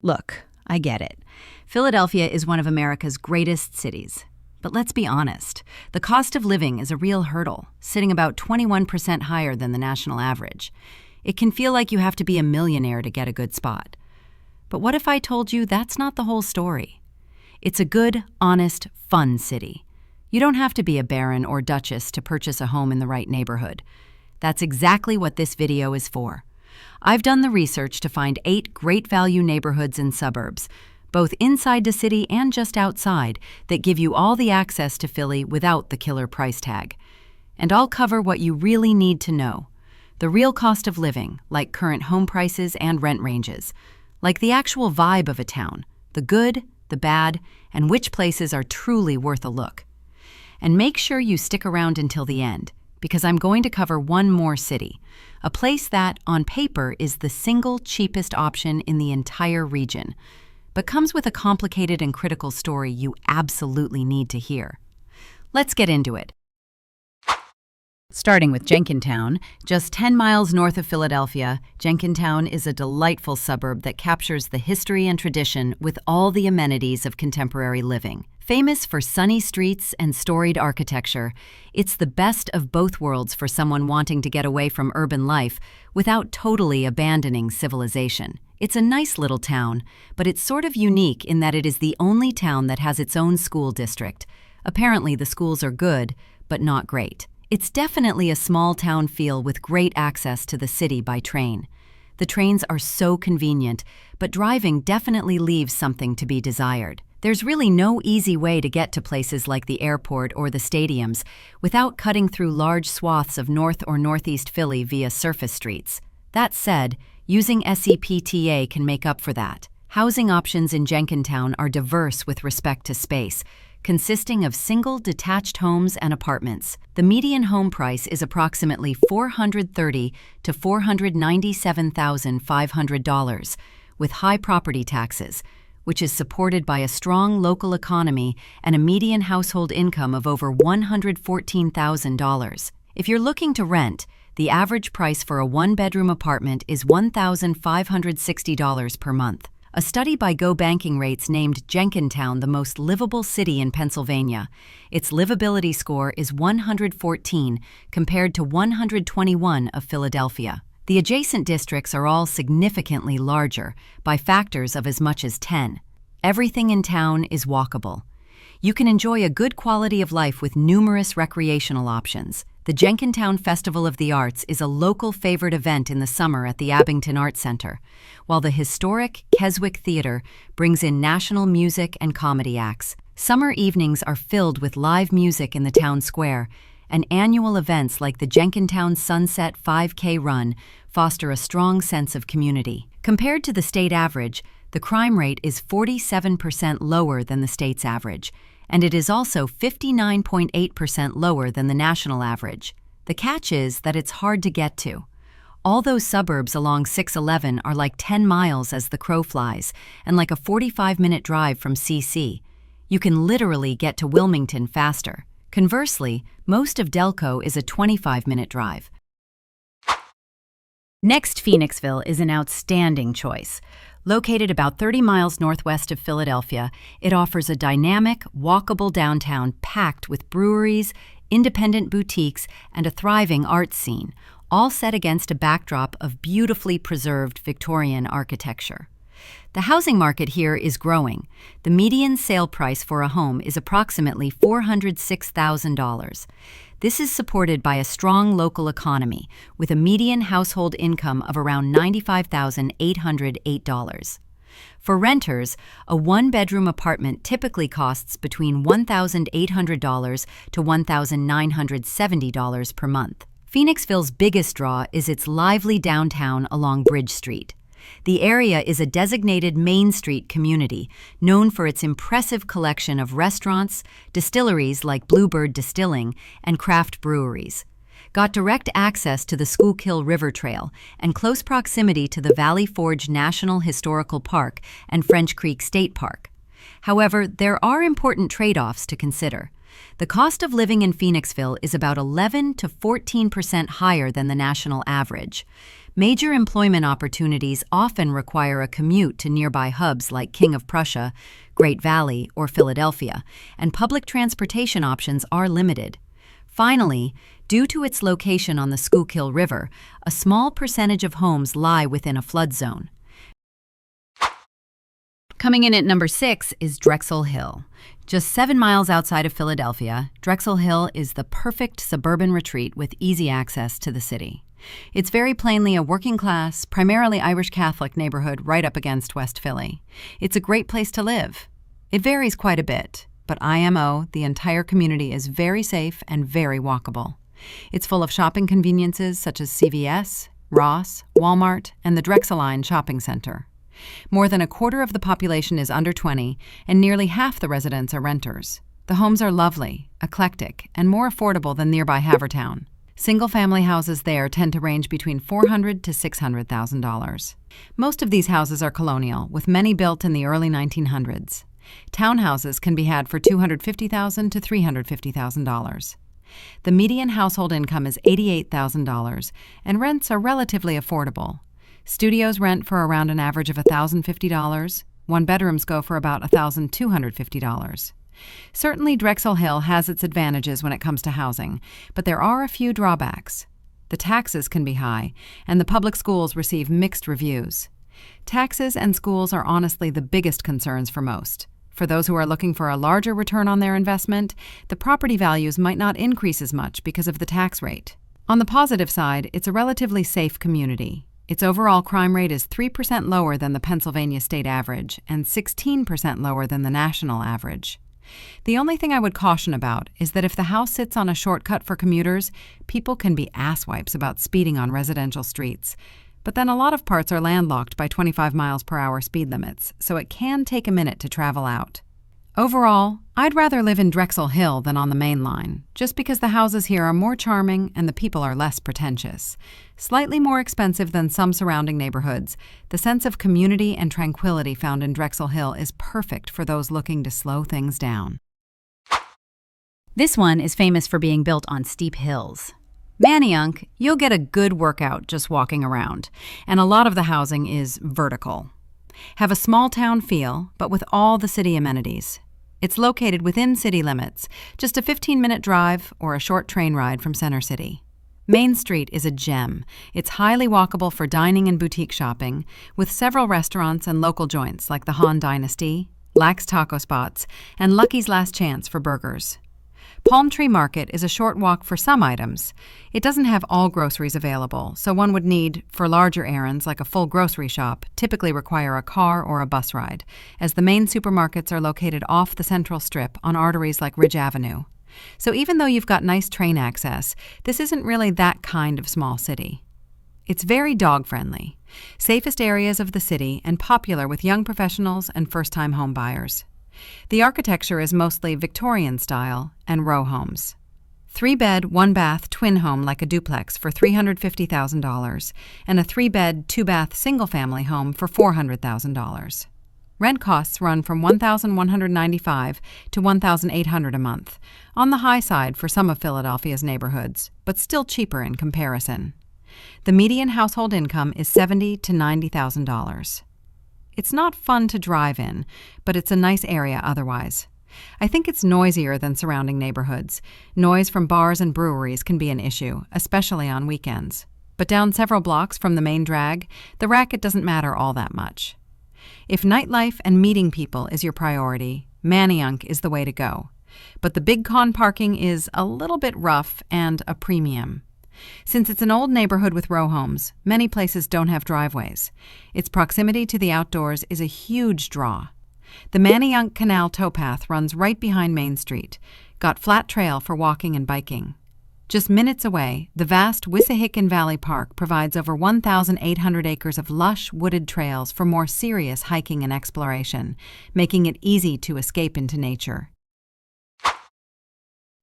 Look, I get it. Philadelphia is one of America's greatest cities. But let's be honest, the cost of living is a real hurdle, sitting about 21% higher than the national average. It can feel like you have to be a millionaire to get a good spot. But what if I told you that's not the whole story? It's a good, honest, fun city. You don't have to be a baron or duchess to purchase a home in the right neighborhood. That's exactly what this video is for. I've done the research to find 8 great value neighborhoods and suburbs, both inside the city and just outside, that give you all the access to Philly without the killer price tag. And I'll cover what you really need to know. The real cost of living, like current home prices and rent ranges. Like the actual vibe of a town, the good, the bad, and which places are truly worth a look. And make sure you stick around until the end, because I'm going to cover one more city, a place that, on paper, is the single cheapest option in the entire region, but comes with a complicated and critical story you absolutely need to hear. Let's get into it. Starting with Jenkintown, just 10 miles north of Philadelphia, Jenkintown is a delightful suburb that captures the history and tradition with all the amenities of contemporary living. Famous for sunny streets and storied architecture, it's the best of both worlds for someone wanting to get away from urban life without totally abandoning civilization. It's a nice little town, but it's sort of unique in that it is the only town that has its own school district. Apparently, the schools are good, but not great. It's definitely a small town feel with great access to the city by train. The trains are so convenient, but driving definitely leaves something to be desired. There's really no easy way to get to places like the airport or the stadiums without cutting through large swaths of North or Northeast Philly via surface streets. That said, using SEPTA can make up for that. Housing options in Jenkintown are diverse with respect to space, consisting of single detached homes and apartments. The median home price is approximately $430,000 to $497,500, with high property taxes, which is supported by a strong local economy and a median household income of over $114,000. If you're looking to rent, the average price for a one-bedroom apartment is $1,560 per month. A study by Go Banking Rates named Jenkintown the most livable city in Pennsylvania. Its livability score is 114 compared to 121 of Philadelphia. The adjacent districts are all significantly larger, by factors of as much as 10. Everything in town is walkable. You can enjoy a good quality of life with numerous recreational options. The Jenkintown Festival of the Arts is a local favorite event in the summer at the Abington Arts Center, while the historic Keswick Theater brings in national music and comedy acts. Summer evenings are filled with live music in the town square, and annual events like the Jenkintown Sunset 5K Run foster a strong sense of community. Compared to the state average, the crime rate is 47% lower than the state's average, and it is also 59.8% lower than the national average. The catch is that it's hard to get to. All those suburbs along 611 are like 10 miles as the crow flies, and like a 45-minute drive from CC. You can literally get to Wilmington faster. Conversely, most of Delco is a 25-minute drive. Next, Phoenixville is an outstanding choice. Located about 30 miles northwest of Philadelphia, it offers a dynamic, walkable downtown packed with breweries, independent boutiques, and a thriving arts scene, all set against a backdrop of beautifully preserved Victorian architecture. The housing market here is growing. The median sale price for a home is approximately $406,000. This is supported by a strong local economy, with a median household income of around $95,808. For renters, a one-bedroom apartment typically costs between $1,800 to $1,970 per month. Phoenixville's biggest draw is its lively downtown along Bridge Street. The area is a designated Main Street community, known for its impressive collection of restaurants, distilleries like Bluebird Distilling, and craft breweries. Got direct access to the Schuylkill River Trail and close proximity to the Valley Forge National Historical Park and French Creek State Park. However, there are important trade-offs to consider. The cost of living in Phoenixville is about 11 to 14% higher than the national average. Major employment opportunities often require a commute to nearby hubs like King of Prussia, Great Valley, or Philadelphia, and public transportation options are limited. Finally, due to its location on the Schuylkill River, a small percentage of homes lie within a flood zone. Coming in at number 6 is Drexel Hill. Just 7 miles outside of Philadelphia, Drexel Hill is the perfect suburban retreat with easy access to the city. It's very plainly a working-class, primarily Irish Catholic neighborhood right up against West Philly. It's a great place to live. It varies quite a bit, but IMO, the entire community, is very safe and very walkable. It's full of shopping conveniences such as CVS, Ross, Walmart, and the Drexel Line shopping center. More than a quarter of the population is under 20, and nearly half the residents are renters. The homes are lovely, eclectic, and more affordable than nearby Havertown. Single-family houses there tend to range between $400,000 to $600,000. Most of these houses are colonial, with many built in the early 1900s. Townhouses can be had for $250,000 to $350,000. The median household income is $88,000, and rents are relatively affordable. Studios rent for around an average of $1,050. One-bedrooms go for about $1,250. Certainly, Drexel Hill has its advantages when it comes to housing, but there are a few drawbacks. The taxes can be high, and the public schools receive mixed reviews. Taxes and schools are honestly the biggest concerns for most. For those who are looking for a larger return on their investment, the property values might not increase as much because of the tax rate. On the positive side, it's a relatively safe community. Its overall crime rate is 3% lower than the Pennsylvania state average and 16% lower than the national average. The only thing I would caution about is that if the house sits on a shortcut for commuters, people can be asswipes about speeding on residential streets. But then a lot of parts are landlocked by 25 miles per hour speed limits, so it can take a minute to travel out. Overall, I'd rather live in Drexel Hill than on the main line, just because the houses here are more charming and the people are less pretentious. Slightly more expensive than some surrounding neighborhoods, the sense of community and tranquility found in Drexel Hill is perfect for those looking to slow things down. This one is famous for being built on steep hills. Manayunk, you'll get a good workout just walking around, and a lot of the housing is vertical. Have a small town feel, but with all the city amenities. It's located within city limits, just a 15-minute drive or a short train ride from Center City. Main Street is a gem. It's highly walkable for dining and boutique shopping, with several restaurants and local joints like the Han Dynasty, Lax Taco Spots, and Lucky's Last Chance for burgers. Palm Tree Market is a short walk for some items. It doesn't have all groceries available, so one would need, for larger errands like a full grocery shop, typically require a car or a bus ride, as the main supermarkets are located off the central strip on arteries like Ridge Avenue. So even though you've got nice train access, this isn't really that kind of small city. It's very dog-friendly, safest areas of the city, and popular with young professionals and first-time home buyers. The architecture is mostly Victorian style and row homes. 3-bed, 1-bath twin home like a duplex for $350,000 and a 3-bed, 2-bath single-family home for $400,000. Rent costs run from $1,195 to $1,800 a month, on the high side for some of Philadelphia's neighborhoods, but still cheaper in comparison. The median household income is $70,000 to $90,000. It's not fun to drive in, but it's a nice area otherwise. I think it's noisier than surrounding neighborhoods. Noise from bars and breweries can be an issue, especially on weekends. But down several blocks from the main drag, the racket doesn't matter all that much. If nightlife and meeting people is your priority, Manayunk is the way to go. But the Big Con parking is a little bit rough and a premium. Since it's an old neighborhood with row homes, many places don't have driveways. Its proximity to the outdoors is a huge draw. The Manayunk Canal towpath runs right behind Main Street, got flat trail for walking and biking. Just minutes away, the vast Wissahickon Valley Park provides over 1,800 acres of lush, wooded trails for more serious hiking and exploration, making it easy to escape into nature.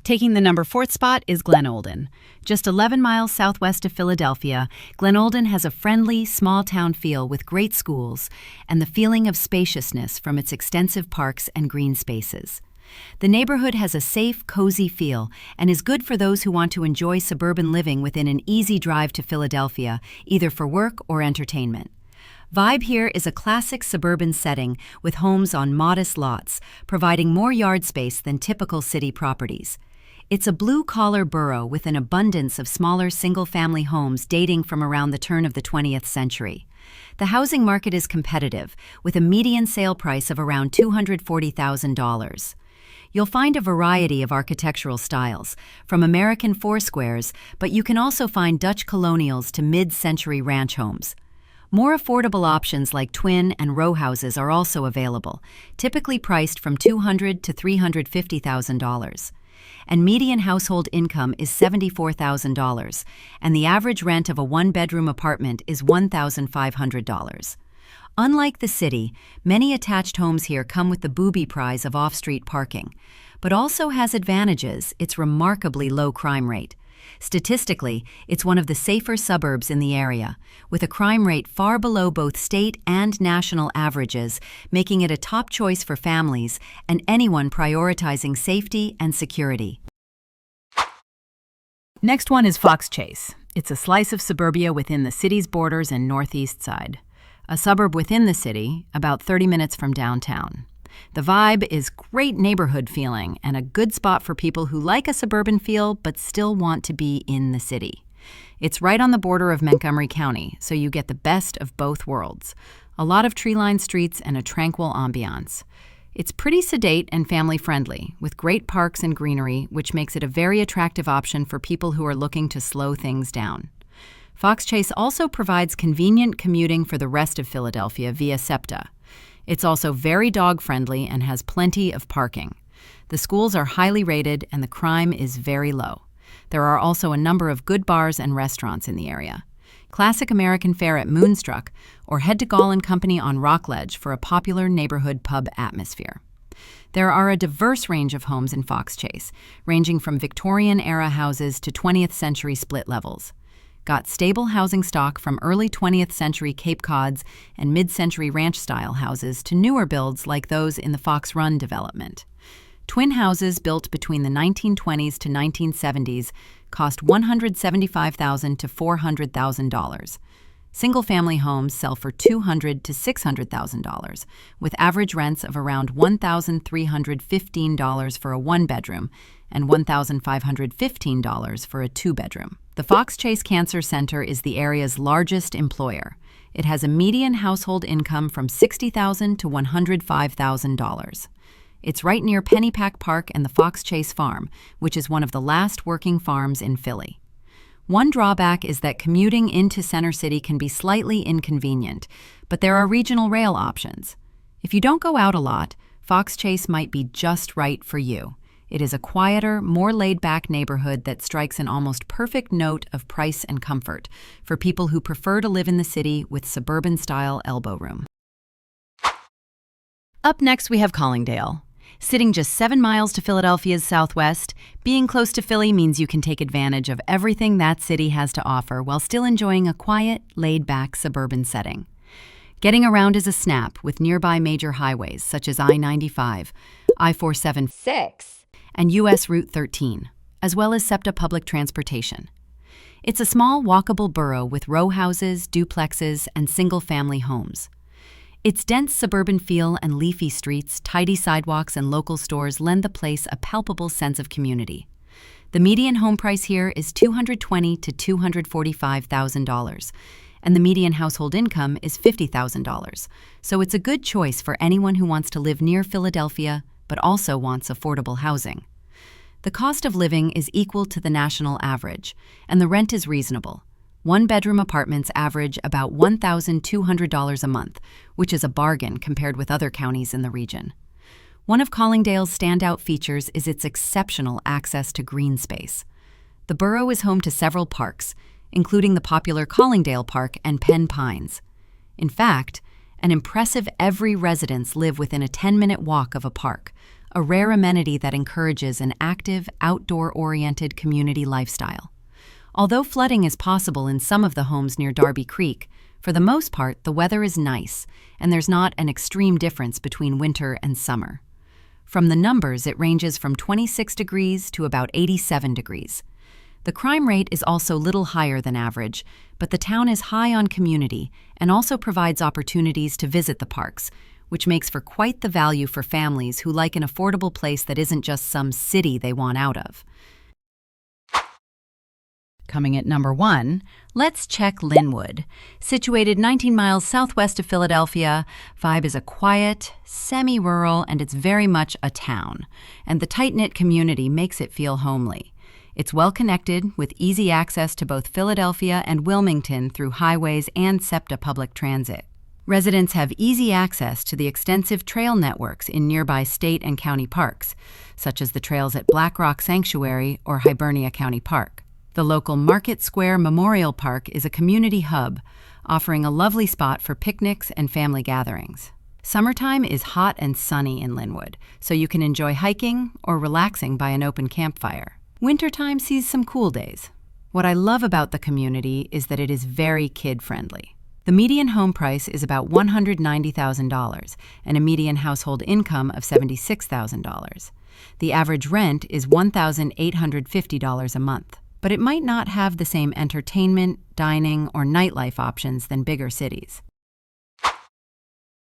Taking the number 4th spot is Glenolden. Just 11 miles southwest of Philadelphia, Glenolden has a friendly, small-town feel with great schools and the feeling of spaciousness from its extensive parks and green spaces. The neighborhood has a safe, cozy feel and is good for those who want to enjoy suburban living within an easy drive to Philadelphia, either for work or entertainment. Vibe here is a classic suburban setting with homes on modest lots, providing more yard space than typical city properties. It's a blue-collar borough with an abundance of smaller single-family homes dating from around the turn of the 20th century. The housing market is competitive, with a median sale price of around $240,000. You'll find a variety of architectural styles, from American four-squares, but you can also find Dutch colonials to mid-century ranch homes. More affordable options like twin and row houses are also available, typically priced from $200,000 to $350,000. And median household income is $74,000, and the average rent of a one-bedroom apartment is $1,500. Unlike the city, many attached homes here come with the booby prize of off-street parking, but also has advantages: its remarkably low crime rate. Statistically, it's one of the safer suburbs in the area, with a crime rate far below both state and national averages, making it a top choice for families and anyone prioritizing safety and security. Next one is Fox Chase. It's a slice of suburbia within the city's borders and northeast side. A suburb within the city, about 30 minutes from downtown. The vibe is great neighborhood feeling and a good spot for people who like a suburban feel but still want to be in the city. It's right on the border of Montgomery County, so you get the best of both worlds. A lot of tree-lined streets and a tranquil ambiance. It's pretty sedate and family-friendly, with great parks and greenery, which makes it a very attractive option for people who are looking to slow things down. Fox Chase also provides convenient commuting for the rest of Philadelphia via SEPTA. It's also very dog-friendly and has plenty of parking. The schools are highly rated and the crime is very low. There are also a number of good bars and restaurants in the area. Classic American fare at Moonstruck, or head to Gall & Company on Rockledge for a popular neighborhood pub atmosphere. There are a diverse range of homes in Fox Chase, ranging from Victorian-era houses to 20th century split levels. Got stable housing stock from early 20th century Cape Cods and mid-century ranch-style houses to newer builds like those in the Fox Run development. Twin houses built between the 1920s to 1970s cost $175,000 to $400,000. Single-family homes sell for $200,000 to $600,000, with average rents of around $1,315 for a one-bedroom and $1,515 for a two-bedroom. The Fox Chase Cancer Center is the area's largest employer. It has a median household income from $60,000 to $105,000. It's right near Pennypack Park and the Fox Chase Farm, which is one of the last working farms in Philly. One drawback is that commuting into Center City can be slightly inconvenient, but there are regional rail options. If you don't go out a lot, Fox Chase might be just right for you. It is a quieter, more laid-back neighborhood that strikes an almost perfect note of price and comfort for people who prefer to live in the city with suburban-style elbow room. Up next, we have Collingdale. Sitting just 7 miles to Philadelphia's southwest, being close to Philly means you can take advantage of everything that city has to offer while still enjoying a quiet, laid-back suburban setting. Getting around is a snap with nearby major highways such as I-95, I-476, and U.S. Route 13, as well as SEPTA public transportation. It's a small, walkable borough with row houses, duplexes, and single-family homes. Its dense suburban feel and leafy streets, tidy sidewalks, and local stores lend the place a palpable sense of community. The median home price here is $220,000 to $245,000, and the median household income is $50,000, so it's a good choice for anyone who wants to live near Philadelphia but also wants affordable housing. The cost of living is equal to the national average, and the rent is reasonable. One-bedroom apartments average about $1,200 a month, which is a bargain compared with other counties in the region. One of Collingdale's standout features is its exceptional access to green space. The borough is home to several parks, including the popular Collingdale Park and Penn Pines. In fact, an impressive every residents live within a 10-minute walk of a park, a rare amenity that encourages an active, outdoor-oriented community lifestyle. Although flooding is possible in some of the homes near Darby Creek, for the most part the weather is nice, and there's not an extreme difference between winter and summer. From the numbers, it ranges from 26 degrees to about 87 degrees. The crime rate is also little higher than average, but the town is high on community and also provides opportunities to visit the parks, which makes for quite the value for families who like an affordable place that isn't just some city they want out of. Coming at number 1, let's check Linwood. Situated 19 miles southwest of Philadelphia, Vibe is a quiet, semi-rural, and it's very much a town. And the tight-knit community makes it feel homely. It's well-connected, with easy access to both Philadelphia and Wilmington through highways and SEPTA public transit. Residents have easy access to the extensive trail networks in nearby state and county parks, such as the trails at Black Rock Sanctuary or Hibernia County Park. The local Market Square Memorial Park is a community hub, offering a lovely spot for picnics and family gatherings. Summertime is hot and sunny in Linwood, so you can enjoy hiking or relaxing by an open campfire. Wintertime sees some cool days. What I love about the community is that it is very kid-friendly. The median home price is about $190,000 and a median household income of $76,000. The average rent is $1,850 a month. But it might not have the same entertainment, dining, or nightlife options than bigger cities.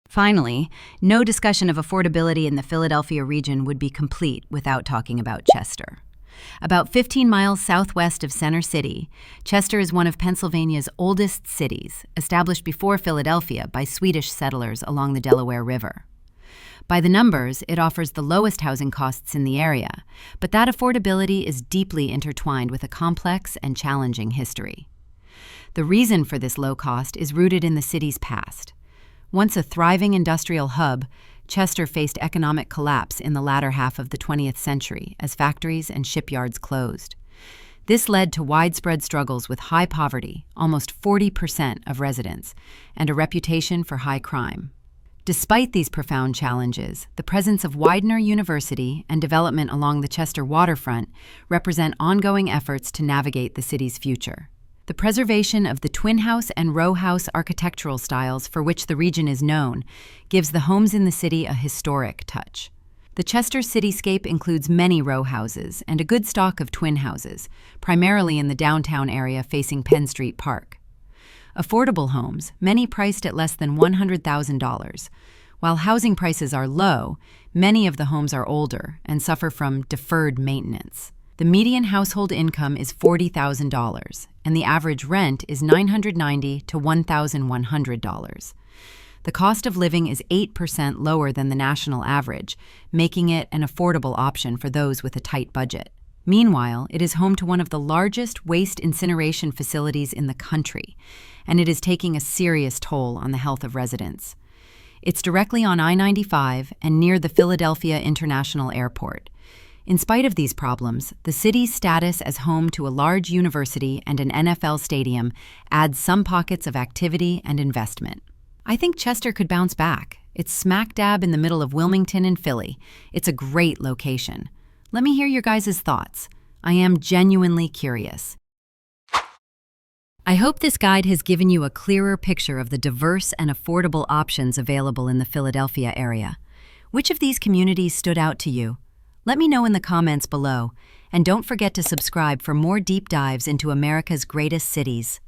Finally, no discussion of affordability in the Philadelphia region would be complete without talking about Chester. About 15 miles southwest of Center City, Chester is one of Pennsylvania's oldest cities, established before Philadelphia by Swedish settlers along the Delaware River. By the numbers, it offers the lowest housing costs in the area, but that affordability is deeply intertwined with a complex and challenging history. The reason for this low cost is rooted in the city's past. Once a thriving industrial hub, Chester faced economic collapse in the latter half of the 20th century as factories and shipyards closed. This led to widespread struggles with high poverty, almost 40% of residents, and a reputation for high crime. Despite these profound challenges, the presence of Widener University and development along the Chester waterfront represent ongoing efforts to navigate the city's future. The preservation of the twin house and row house architectural styles for which the region is known gives the homes in the city a historic touch. The Chester cityscape includes many row houses and a good stock of twin houses, primarily in the downtown area facing Penn Street Park. Affordable homes, many priced at less than $100,000. While housing prices are low, many of the homes are older and suffer from deferred maintenance. The median household income is $40,000, and the average rent is $990 to $1,100. The cost of living is 8% lower than the national average, making it an affordable option for those with a tight budget. Meanwhile, it is home to one of the largest waste incineration facilities in the country, and it is taking a serious toll on the health of residents. It's directly on I-95 and near the Philadelphia International Airport. In spite of these problems, the city's status as home to a large university and an NFL stadium adds some pockets of activity and investment. I think Chester could bounce back. It's smack dab in the middle of Wilmington and Philly. It's a great location. Let me hear your guys' thoughts. I am genuinely curious. I hope this guide has given you a clearer picture of the diverse and affordable options available in the Philadelphia area. Which of these communities stood out to you? Let me know in the comments below, and don't forget to subscribe for more deep dives into America's greatest cities.